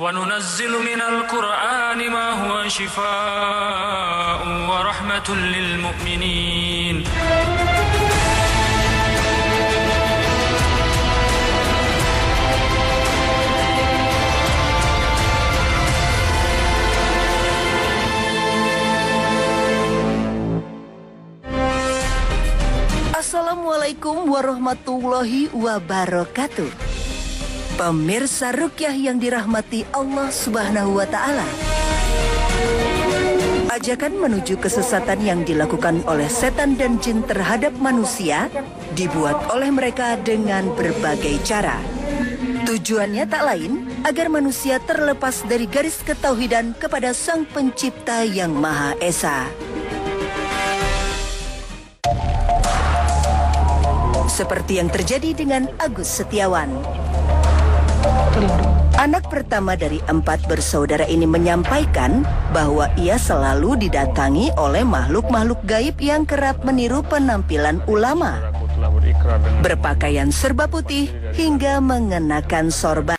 وننزل من القرآن ما هو شفاء ورحمة للمؤمنين. Assalamualaikum warahmatullahi wabarakatuh. Pemirsa Ruqyah yang dirahmati Allah Subhanahu wa Ta'ala, ajakan menuju kesesatan yang dilakukan oleh setan dan jin terhadap manusia dibuat oleh mereka dengan berbagai cara. Tujuannya tak lain agar manusia terlepas dari garis ketauhidan kepada Sang Pencipta yang Maha Esa. Seperti yang terjadi dengan Agus Setiawan. Anak pertama dari 4 bersaudara ini menyampaikan bahwa ia selalu didatangi oleh makhluk-makhluk gaib yang kerap meniru penampilan ulama. Berpakaian serba putih hingga mengenakan sorban.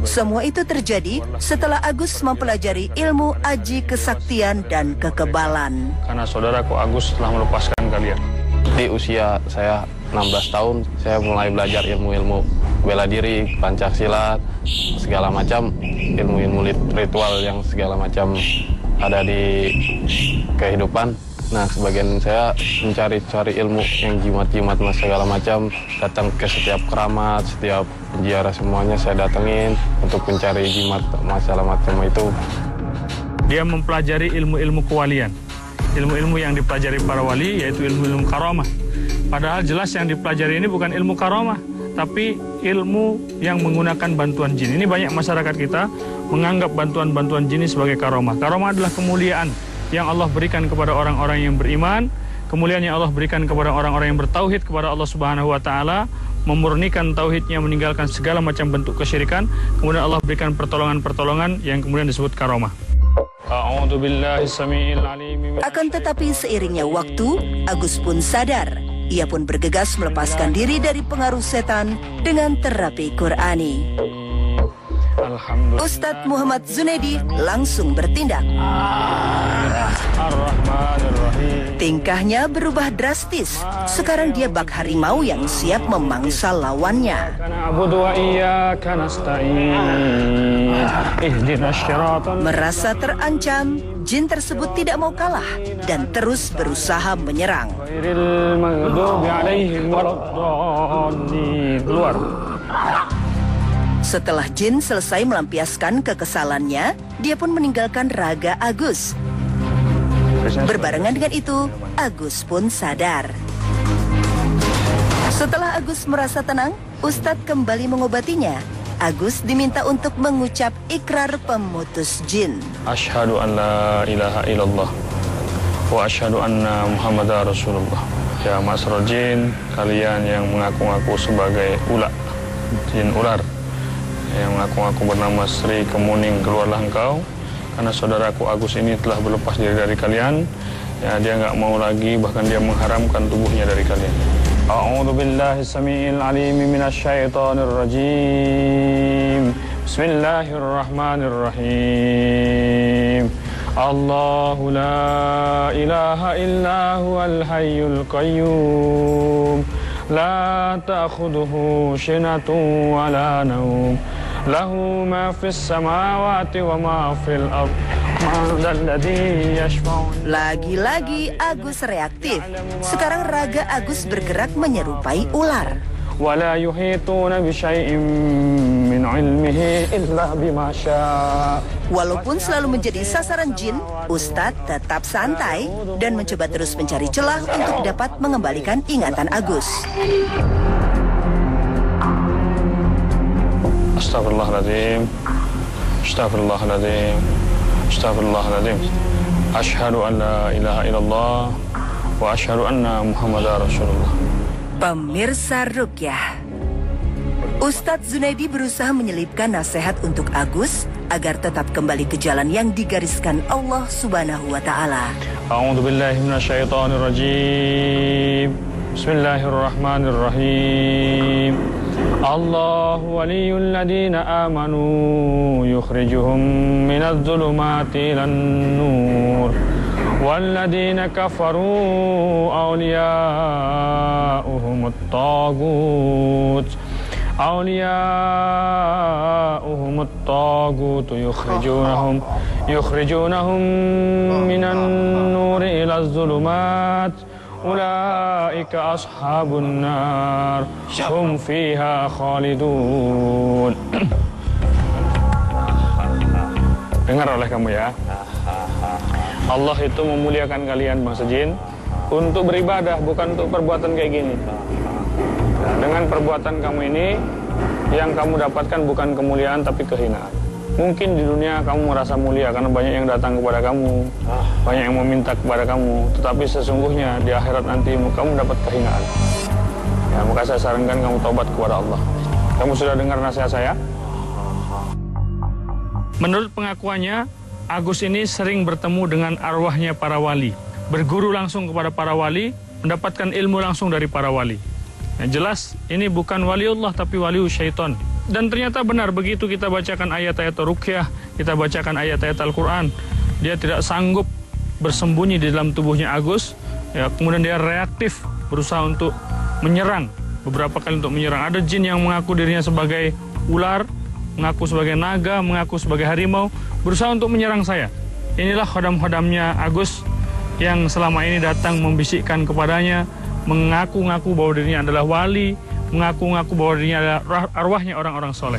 Semua itu terjadi setelah Agus mempelajari ilmu aji kesaktian dan kekebalan. Karena saudaraku Agus telah melepaskan kalian. Di usia saya 16 tahun, saya mulai belajar ilmu-ilmu bela diri, Pancasila, segala macam ilmu-ilmu ritual yang segala macam ada di kehidupan. Nah, sebagian saya mencari ilmu yang jimat-jimat segala macam, datang ke setiap keramat, setiap penjara, semuanya saya datengin untuk mencari jimat masalah macam itu. Dia mempelajari ilmu-ilmu kewalian, ilmu-ilmu yang dipelajari para wali, yaitu ilmu-ilmu karamah. Padahal jelas yang dipelajari ini bukan ilmu karamah, tapi ilmu yang menggunakan bantuan jin. Ini banyak masyarakat kita menganggap bantuan-bantuan jin sebagai karamah. Karamah adalah kemuliaan yang Allah berikan kepada orang-orang yang beriman, kemuliaan yang Allah berikan kepada orang-orang yang bertauhid kepada Allah Subhanahu wa Ta'ala, memurnikan tauhidnya, meninggalkan segala macam bentuk kesyirikan, kemudian Allah berikan pertolongan-pertolongan yang kemudian disebut karamah. Akan tetapi seiringnya waktu, Agus pun sadar. Ia pun bergegas melepaskan diri dari pengaruh setan dengan terapi Qur'ani. Ustadz Muhammad Zunaidi langsung bertindak. Tingkahnya berubah drastis. Sekarang dia bak harimau yang siap memangsa lawannya. Merasa terancam, jin tersebut tidak mau kalah dan terus berusaha menyerang. Setelah jin selesai melampiaskan kekesalannya, dia pun meninggalkan raga Agus. Berbarengan dengan itu, Agus pun sadar. Setelah Agus merasa tenang, Ustadz kembali mengobatinya. Agus diminta untuk mengucap ikrar pemutus jin. Asyhadu an la ilaha illallah wa asyhadu anna Muhammadar Rasulullah. Ya masyarakat jin, kalian yang mengaku-ngaku sebagai jin ular, yang mengaku-ngaku bernama Sri Kemuning, keluarlah engkau, karena saudaraku Agus ini telah berlepas diri dari kalian. Ya, dia nggak mau lagi, bahkan dia mengharamkan tubuhnya dari kalian. A'udzu billahi samiil alim minasy syaithanir rajim. Bismillahirrahmanirrahim. Allahu la ilaha illa huwal hayyul qayyum. La ta'khudhuhu sinatun wa la nawm. Lahu ma fis samawati wa ma fil ardh. Lagi-lagi Agus reaktif. Sekarang raga Agus bergerak menyerupai ular. Wala yuhituna bi syai'in min 'ilmihi illa bima syaa. Walaupun selalu menjadi sasaran jin, Ustadz tetap santai dan mencoba terus mencari celah untuk dapat mengembalikan ingatan Agus. Astagfirullahaladzim. Astagfirullahaladzim. Astagfirullahaladzim. Asyhadu an la ilaha illallah wa asyhadu anna Muhammadar Rasulullah. Pemirsa Ruqyah, Ustadz Zunaidi berusaha menyelipkan nasihat untuk Agus agar tetap kembali ke jalan yang digariskan Allah Subhanahu wa Ta'ala. A'udzu billahi minasyaitonir rajim. Bismillahirrahmanirrahim. Allahu waliyul ladina amanu yukhrijuhum minadh dhulumati ilan nur. Walladina kafaru awliya'uhumut tagut. Awliya'uhumut tagut yukhrijunahum minan nuri ilaz zulumat. Ulaika ashabun nar hum fiha khalidun. Dengar oleh kamu ya, Allah itu memuliakan kalian bangsa jin untuk beribadah, bukan untuk perbuatan kayak gini. Nah, dengan perbuatan kamu ini, yang kamu dapatkan bukan kemuliaan tapi kehinaan. Mungkin di dunia kamu merasa mulia karena banyak yang datang kepada kamu, banyak yang meminta kepada kamu, tetapi sesungguhnya di akhirat nanti kamu dapat kehinaan. Ya, maka saya sarankan kamu taubat kepada Allah. Kamu sudah dengar nasihat saya? Menurut pengakuannya, Agus ini sering bertemu dengan arwahnya para wali, berguru langsung kepada para wali, mendapatkan ilmu langsung dari para wali. Yang jelas ini bukan waliullah tapi waliu syaitan. Dan ternyata benar, begitu kita bacakan ayat-ayat ruqyah, kita bacakan ayat-ayat Al-Quran, dia tidak sanggup bersembunyi di dalam tubuhnya Agus, ya, kemudian dia reaktif, berusaha untuk menyerang, beberapa kali untuk menyerang. Ada jin yang mengaku dirinya sebagai ular, mengaku sebagai naga, mengaku sebagai harimau, berusaha untuk menyerang saya. Inilah khodam-khodamnya Agus yang selama ini datang membisikkan kepadanya, mengaku-ngaku bahwa dirinya adalah wali, mengaku-ngaku bahwa dirinya adalah arwahnya orang-orang soleh.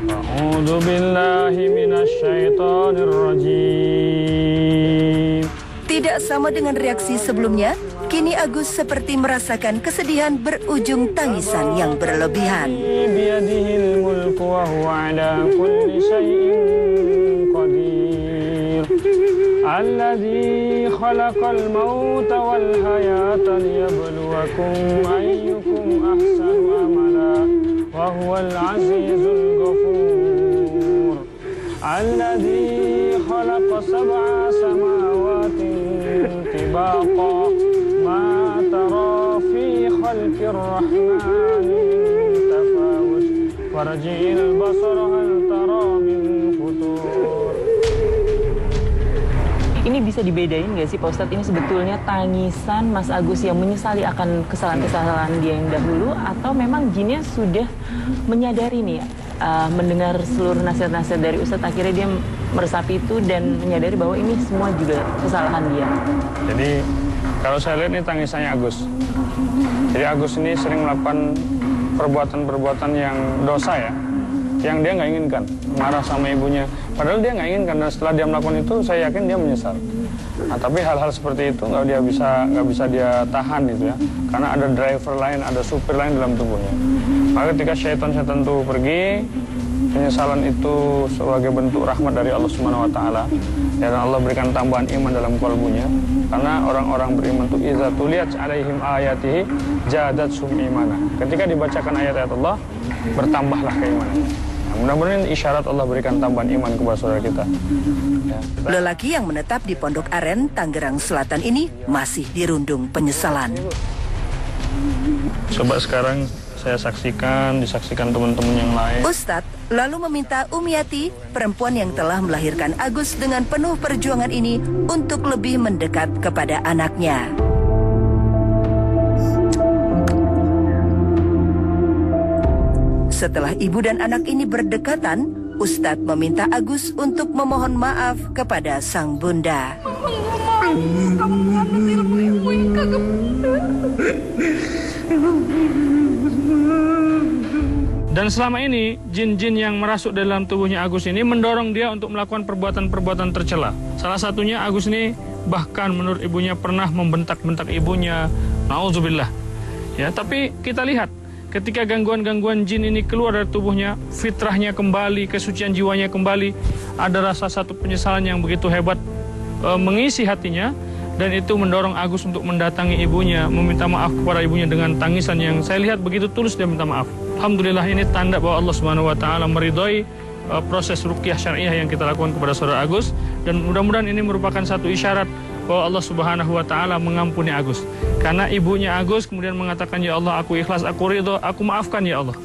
A'udzu billahi minasyaitonir rajim. Tidak sama dengan reaksi sebelumnya, kini Agus seperti merasakan kesedihan berujung tangisan yang berlebihan. Biyadihil mulku wa huwa ala kulli syai'in qadir. Alladzi khalaqal mauta wal hayata liyabluwakum ayyukum ahsanu amala wa huwal azizul ghafur. Alladzi khalaqa sab'a samawatin tibaqa ma tara fi khalqir rahmani min tafawut farji'il basara hal tara min futur. Ini bisa dibedain nggak sih Pak Ustadz, ini sebetulnya tangisan Mas Agus yang menyesali akan kesalahan-kesalahan dia yang dahulu, atau memang jinnya sudah menyadari nih, mendengar seluruh nasihat-nasihat dari Ustadz, akhirnya dia meresapi itu dan menyadari bahwa ini semua juga kesalahan dia. Jadi kalau saya lihat ini tangisannya Agus. Jadi Agus ini sering melakukan perbuatan-perbuatan yang dosa ya, yang dia nggak inginkan, marah sama ibunya. Padahal dia nggak inginkan, dan setelah dia melakukan itu, saya yakin dia menyesal. Nah, tapi hal-hal seperti itu nggak bisa dia tahan gitu ya, karena ada driver lain, ada supir lain dalam tubuhnya. Maka ketika syaitan-syaitan itu pergi, penyesalan itu sebagai bentuk rahmat dari Allah Subhanahu Wa Taala, dan Allah berikan tambahan iman dalam kalbunya. Karena orang-orang beriman itu iza tuliyat alaihim ayatihi jadatsum imana. Ketika dibacakan ayat-ayat Allah, bertambahlah keimanan. Mudah-mudahan isyarat Allah berikan tambahan iman kepada saudara kita. Ya. Lelaki yang menetap di Pondok Aren, Tangerang Selatan ini masih dirundung penyesalan. Coba sekarang saya disaksikan teman-teman yang lain. Ustadz lalu meminta Umiati, perempuan yang telah melahirkan Agus dengan penuh perjuangan ini, untuk lebih mendekat kepada anaknya. Setelah ibu dan anak ini berdekatan, Ustadz meminta Agus untuk memohon maaf kepada sang bunda. Kamu nganut ilmu yang kagak bener. Dan selama ini, jin-jin yang merasuk dalam tubuhnya Agus ini mendorong dia untuk melakukan perbuatan-perbuatan tercela. Salah satunya, Agus ini bahkan menurut ibunya pernah membentak-bentak ibunya. Nauzubillah. Ya, tapi kita lihat, ketika gangguan-gangguan jin ini keluar dari tubuhnya, fitrahnya kembali, kesucian jiwanya kembali, ada rasa satu penyesalan yang begitu hebat mengisi hatinya, dan itu mendorong Agus untuk mendatangi ibunya, meminta maaf kepada ibunya dengan tangisan yang saya lihat begitu tulus dia minta maaf. Alhamdulillah, ini tanda bahwa Allah Subhanahu Wa Taala meridhoi proses ruqyah syariah yang kita lakukan kepada saudara Agus, dan mudah-mudahan ini merupakan satu isyarat bahwa Allah Subhanahu wa taala mengampuni Agus. Karena ibunya Agus kemudian mengatakan, "Ya Allah, aku ikhlas, aku ridho, aku maafkan ya Allah."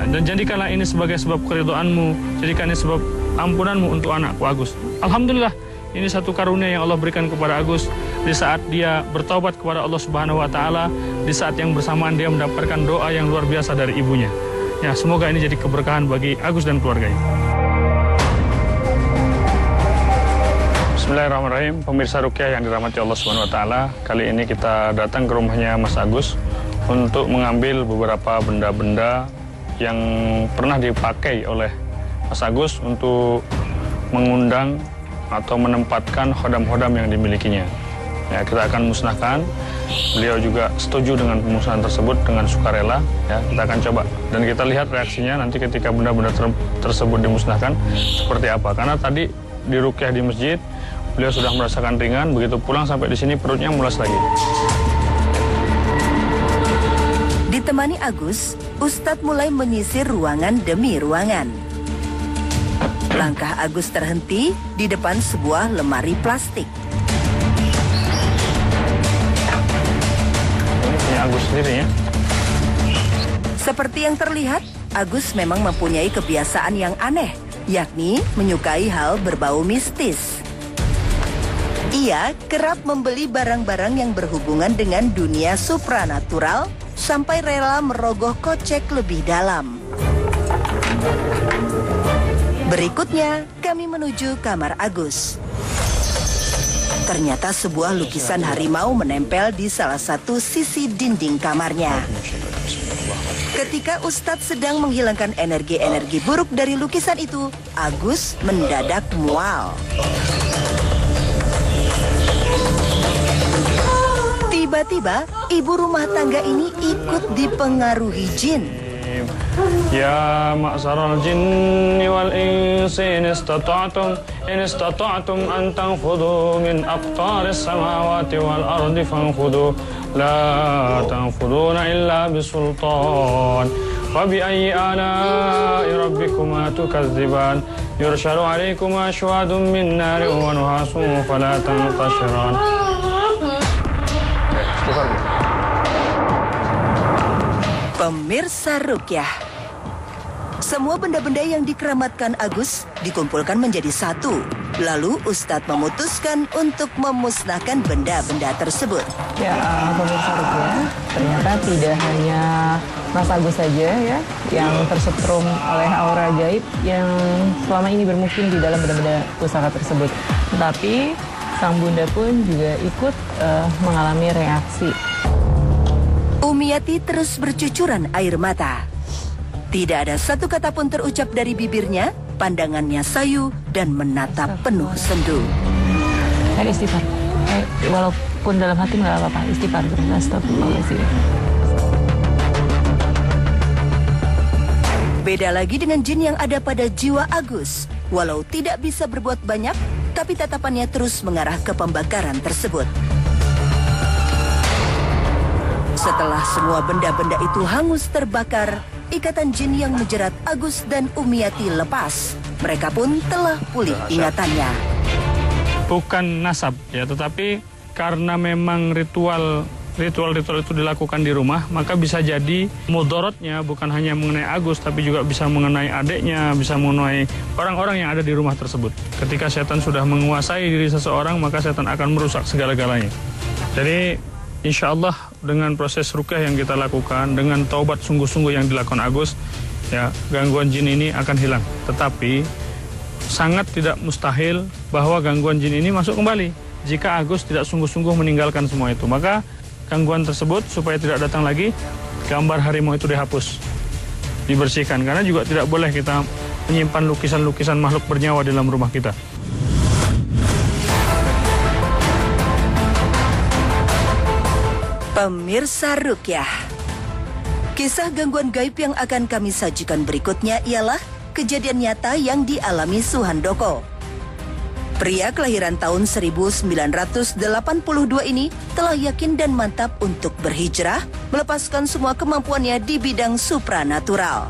Dan jadikanlah ini sebagai sebab keridhoanmu, jadikan ini sebab ampunanmu untuk anakku Agus. Alhamdulillah, ini satu karunia yang Allah berikan kepada Agus di saat dia bertaubat kepada Allah Subhanahu wa taala, di saat yang bersamaan dia mendapatkan doa yang luar biasa dari ibunya. Ya, semoga ini jadi keberkahan bagi Agus dan keluarganya. Bismillahirrahmanirrahim. Pemirsa Ruqyah yang dirahmati Allah Subhanahu wa taala, kali ini kita datang ke rumahnya Mas Agus untuk mengambil beberapa benda-benda yang pernah dipakai oleh Mas Agus untuk mengundang atau menempatkan khodam-khodam yang dimilikinya. Ya, kita akan musnahkan. Beliau juga setuju dengan pemusnahan tersebut dengan sukarela. Ya, kita akan coba dan kita lihat reaksinya nanti ketika benda-benda tersebut dimusnahkan seperti apa. Karena tadi di ruqyah di masjid beliau sudah merasakan ringan, begitu pulang sampai di sini perutnya mulas lagi. Ditemani Agus, Ustadz mulai menyisir ruangan demi ruangan. Langkah Agus terhenti di depan sebuah lemari plastik. Ini punya Agus sendiri ya. Seperti yang terlihat, Agus memang mempunyai kebiasaan yang aneh, yakni menyukai hal berbau mistis. Ia kerap membeli barang-barang yang berhubungan dengan dunia supranatural sampai rela merogoh kocek lebih dalam. Berikutnya, kami menuju kamar Agus. Ternyata sebuah lukisan harimau menempel di salah satu sisi dinding kamarnya. Ketika Ustadz sedang menghilangkan energi-energi buruk dari lukisan itu, Agus mendadak mual. Tiba-tiba, ibu rumah tangga ini ikut dipengaruhi jin. Ya ma'saral jinni wal insi in istata'tum an tanfudhu min aqtaris samawati wal ardi fanfudhu la tanfuduna illa bisultan wa bi ayyi ala'i rabbikuma tukadziban yurshalu 'alaykuma ashwadun min narin wa nuhasun fala tantashiran. Pemirsa Ruqyah, semua benda-benda yang dikeramatkan Agus dikumpulkan menjadi satu. Lalu Ustadz memutuskan untuk memusnahkan benda-benda tersebut. Ya, pemirsa Ruqyah, ternyata tidak hanya Mas Agus saja ya yang tersetrum oleh aura gaib yang selama ini bermukim di dalam benda-benda pusaka tersebut. Tetapi sang bunda pun juga ikut mengalami reaksi. Umiati terus bercucuran air mata. Tidak ada satu kata pun terucap dari bibirnya, pandangannya sayu dan menatap penuh sendu. Istighfar. Walaupun dalam hati nggak apa-apa, istighfar. Astagfirullahaladzim. Beda lagi dengan jin yang ada pada jiwa Agus. Walau tidak bisa berbuat banyak, tapi tatapannya terus mengarah ke pembakaran tersebut. Setelah semua benda-benda itu hangus terbakar, ikatan jin yang menjerat Agus dan Umiati lepas. Mereka pun telah pulih ingatannya. Bukan nasab ya, tetapi karena memang ritual itu dilakukan di rumah, maka bisa jadi mudorotnya bukan hanya mengenai Agus, tapi juga bisa mengenai adiknya, bisa mengenai orang-orang yang ada di rumah tersebut. Ketika setan sudah menguasai diri seseorang, maka setan akan merusak segala-galanya. Jadi insya Allah dengan proses ruqyah yang kita lakukan, dengan taubat sungguh-sungguh yang dilakukan Agus, ya gangguan jin ini akan hilang. Tetapi sangat tidak mustahil bahwa gangguan jin ini masuk kembali jika Agus tidak sungguh-sungguh meninggalkan semua itu. Maka gangguan tersebut supaya tidak datang lagi, gambar harimau itu dihapus, dibersihkan. Karena juga tidak boleh kita menyimpan lukisan-lukisan makhluk bernyawa dalam rumah kita. Pemirsa Ruqyah, kisah gangguan gaib yang akan kami sajikan berikutnya ialah kejadian nyata yang dialami Suhandoko. Pria kelahiran tahun 1982 ini telah yakin dan mantap untuk berhijrah, melepaskan semua kemampuannya di bidang supranatural.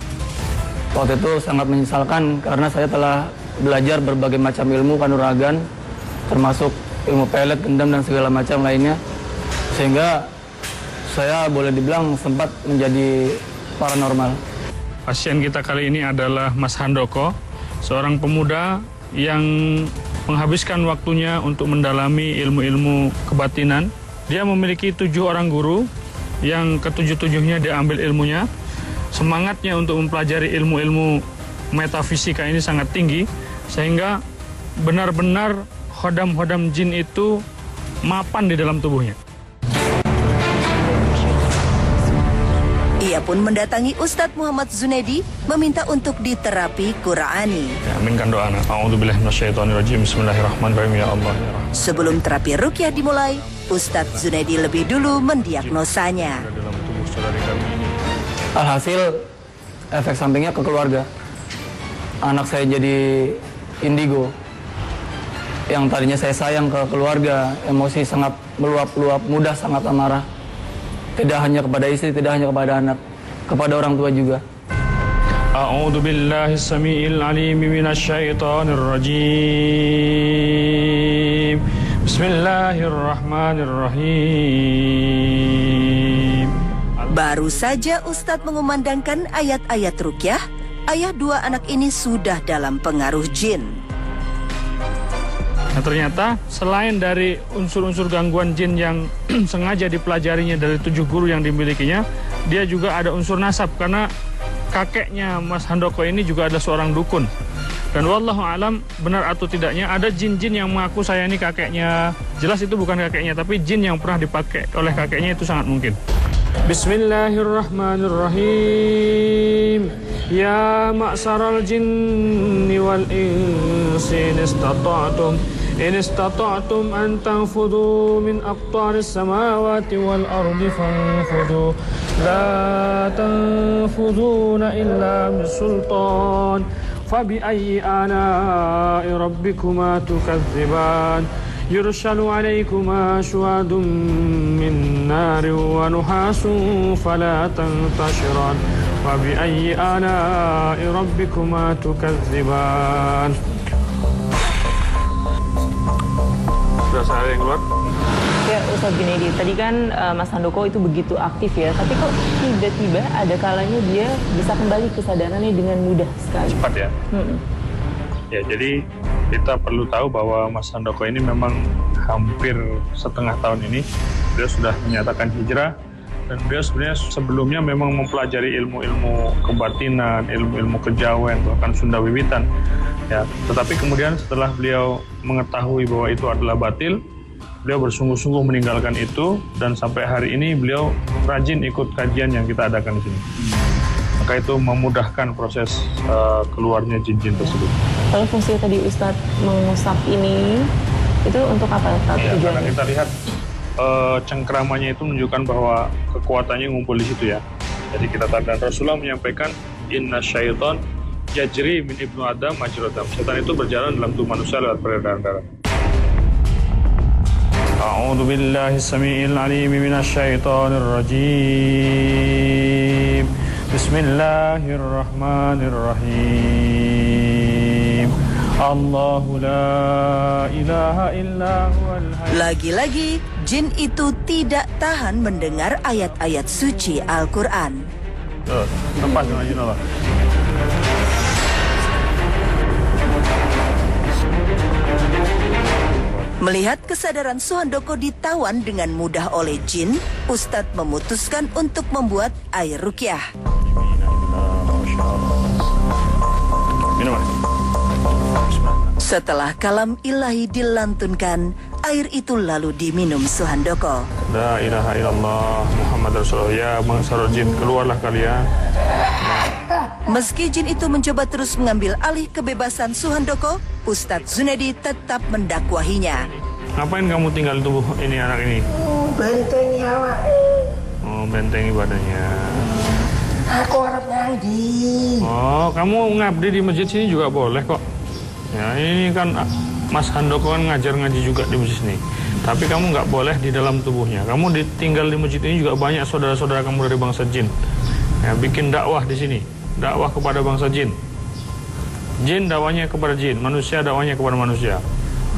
Waktu itu sangat menyesalkan karena saya telah belajar berbagai macam ilmu kanuragan, termasuk ilmu pelet, gendam, dan segala macam lainnya. Sehingga saya boleh dibilang sempat menjadi paranormal. Pasien kita kali ini adalah Mas Handoko, seorang pemuda yang menghabiskan waktunya untuk mendalami ilmu-ilmu kebatinan. Dia memiliki 7 orang guru, yang ketujuh-tujuhnya dia ambil ilmunya. Semangatnya untuk mempelajari ilmu-ilmu metafisika ini sangat tinggi, sehingga benar-benar khodam-khodam jin itu mapan di dalam tubuhnya. Ia pun mendatangi Ustadz Muhammad Zunaidi meminta untuk diterapi Qur'ani. Ya, aminkan doanya. A'udzubillahi minasyaitonirrajim. Bismillahirrahmanirrahim. Ya Allah, ya Rahman. Sebelum terapi ruqyah dimulai, Ustadz Zunaidi lebih dulu mendiagnosanya. Dalam tubuh saudari kami ini. Alhasil, efek sampingnya ke keluarga. Anak saya jadi indigo. Yang tadinya saya sayang ke keluarga, emosi sangat meluap-luap, mudah sangat amarah. Tidak hanya kepada istri, tidak hanya kepada anak, kepada orang tua juga. A'udzu billahi samiil alim minasyaitonir rajim. Bismillahirrahmanirrahim. Baru saja Ustadz mengumandangkan ayat-ayat ruqyah, ayah 2 anak ini sudah dalam pengaruh jin. Nah, ternyata selain dari unsur-unsur gangguan jin yang sengaja dipelajarinya dari 7 guru yang dimilikinya, dia juga ada unsur nasab karena kakeknya Mas Handoko ini juga adalah seorang dukun. Dan wallahu alam benar atau tidaknya ada jin-jin yang mengaku saya ini kakeknya. Jelas itu bukan kakeknya, tapi jin yang pernah dipakai oleh kakeknya itu sangat mungkin. Bismillahirrahmanirrahim. Ya ma'saral jinni wal insi in istata'tum an tanfudu min aqtaris samawati wal ardi fanfudu la tanfuduna illa bisultan fabi ayyi ala'i rabbikuma tukadziban yursalu alaikuma syuadun min nari wa nuhasun fala tantashiran fabi ayyi ala'i rabbikuma tukadziban. Sudah saya yang keluar? Ya Ustadz Zunaidi, tadi kan Mas Handoko itu begitu aktif ya, tapi kok tiba-tiba ada kalanya dia bisa kembali kesadarannya dengan mudah sekali. Cepat ya? Ya, jadi kita perlu tahu bahwa Mas Handoko ini memang hampir setengah tahun ini beliau sudah menyatakan hijrah, dan beliau sebenarnya sebelumnya memang mempelajari ilmu-ilmu kebatinan, ilmu-ilmu kejawen, bahkan Sunda Wiwitan. Ya, tetapi kemudian setelah beliau mengetahui bahwa itu adalah batil, beliau bersungguh-sungguh meninggalkan itu, dan sampai hari ini beliau rajin ikut kajian yang kita adakan di sini. Maka itu memudahkan proses keluarnya jin-jin tersebut. Kalau fungsi tadi Ustadz mengusap ini, itu untuk apa? Ya, karena kita lihat cengkramannya itu menunjukkan bahwa kekuatannya ngumpul di situ ya. Jadi kita tahu, dan Rasulullah menyampaikan inna syaiton yajri min ibnu adam majrodam. Setan itu berjalan dalam tubuh manusia lewat peredaran darah. A'udzu billahi samiil alim minasyaitonir rajim. Bismillahirrahmanirrahim. Allahu la ilaha illa huwal hayy. Lagi-lagi, jin itu tidak tahan mendengar ayat-ayat suci Al-Quran. Lepas dengan izin Allah. Melihat kesadaran Suhandoko ditawan dengan mudah oleh jin, Ustadz memutuskan untuk membuat air ruqyah. Setelah kalam ilahi dilantunkan, air itu lalu diminum Suhandoko. La ilaha illallah Muhammad Rasulullah. Ya mangsarul jin, keluarlah kalian. Meski jin itu mencoba terus mengambil alih kebebasan Suhandoko, Ustadz Zunaidi tetap mendakwahinya. Ngapain kamu tinggal di tubuh ini anak ini? Bentengi awak. Oh, bentengi badannya. Aku harap ngabdi. Oh, kamu ngabdi di masjid sini juga boleh kok. Ya, ini kan Mas Handoko kan ngajar ngaji juga di masjid sini. Tapi kamu nggak boleh di dalam tubuhnya. Kamu tinggal di masjid ini juga banyak saudara-saudara kamu dari bangsa jin. Ya, bikin dakwah di sini. dakwah kepada bangsa jin. Jin dakwahnya kepada jin, manusia dakwahnya kepada manusia.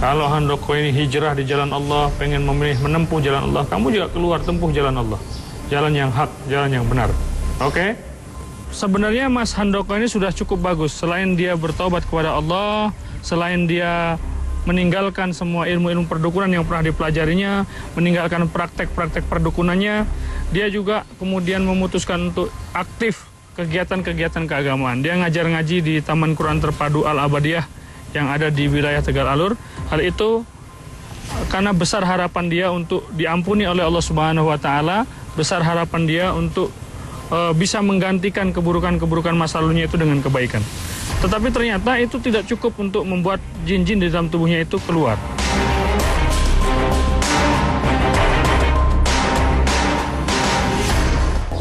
Kalau Handoko ini hijrah di jalan Allah, pengen menempuh jalan Allah, kamu juga keluar tempuh jalan Allah. Jalan yang hak, jalan yang benar. Oke? Sebenarnya Mas Handoko ini sudah cukup bagus. Selain dia bertobat kepada Allah, selain dia meninggalkan semua ilmu-ilmu perdukunan yang pernah dipelajarinya, meninggalkan praktek-praktek perdukunannya, dia juga kemudian memutuskan untuk aktif kegiatan-kegiatan keagamaan. Dia ngajar ngaji di Taman Quran Terpadu Al-Abadiyah yang ada di wilayah Tegal Alur. Hal itu karena besar harapan dia untuk diampuni oleh Allah Subhanahu wa taala, besar harapan dia untuk bisa menggantikan keburukan-keburukan masa lalunya itu dengan kebaikan. Tetapi ternyata itu tidak cukup untuk membuat jin-jin di dalam tubuhnya itu keluar.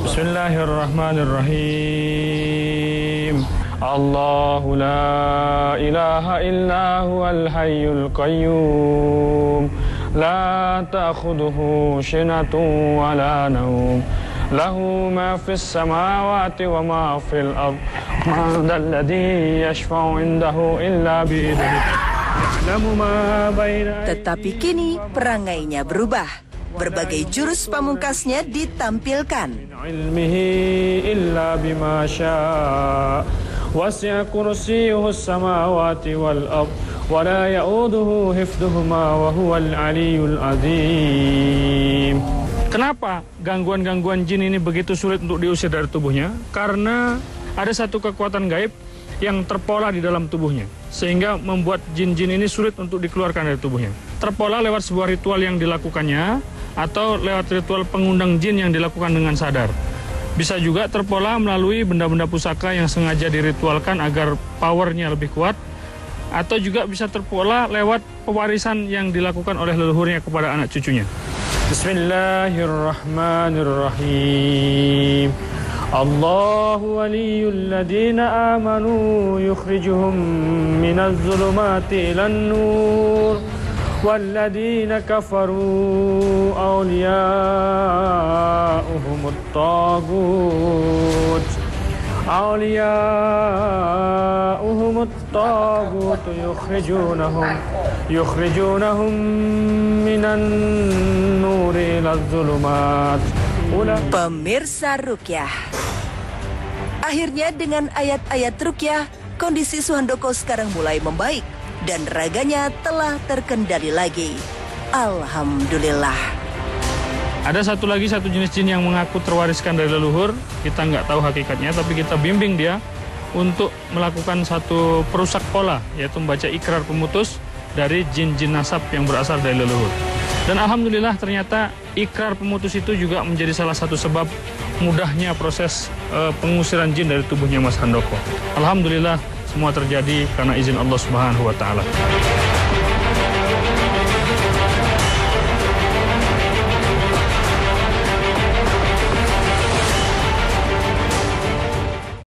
Bismillahirrahmanirrahim. Allahu la ilaha illa huwal hayyul qayyum. La ta'khudhuhu sinatun wa la nawm. Lahu ma fis samawati wa ma fil ard. Man dzalladzi yashfa'u 'indahu illa bi'idhnihi. Ya'lamu ma baina. Tetapi kini perangainya berubah. Berbagai jurus pamungkasnya ditampilkan. Ilmihi illa bima syaa. Wasi'a kursiyyuhu as-samawati wal ard. Wa la ya'uduhu hifdhuhuma wa huwal 'aliyyul 'azim. Kenapa gangguan-gangguan jin ini begitu sulit untuk diusir dari tubuhnya? Karena ada satu kekuatan gaib yang terpola di dalam tubuhnya, sehingga membuat jin-jin ini sulit untuk dikeluarkan dari tubuhnya. Terpola lewat sebuah ritual yang dilakukannya, atau lewat ritual pengundang jin yang dilakukan dengan sadar. Bisa juga terpola melalui benda-benda pusaka yang sengaja diritualkan agar powernya lebih kuat, atau juga bisa terpola lewat pewarisan yang dilakukan oleh leluhurnya kepada anak cucunya. Bismillahirrahmanirrahim. Allahu waliyul ladina amanu yukhrijuhum minaz zulumati ilan nur walladina kafaru awliya'uhumut tagut yukhrijunahum minan nuri ilaz zulumat. Pemirsa Rukyah, akhirnya dengan ayat-ayat Rukyah, kondisi Suhandoko sekarang mulai membaik dan raganya telah terkendali lagi. Alhamdulillah. Ada satu jenis jin yang mengaku terwariskan dari leluhur. Kita nggak tahu hakikatnya, tapi kita bimbing dia untuk melakukan satu perusak pola, yaitu membaca ikrar pemutus dari jin-jin nasab yang berasal dari leluhur. Dan alhamdulillah ternyata ikrar pemutus itu juga menjadi salah satu sebab mudahnya proses pengusiran jin dari tubuhnya Mas Handoko. Alhamdulillah semua terjadi karena izin Allah Subhanahu wa taala.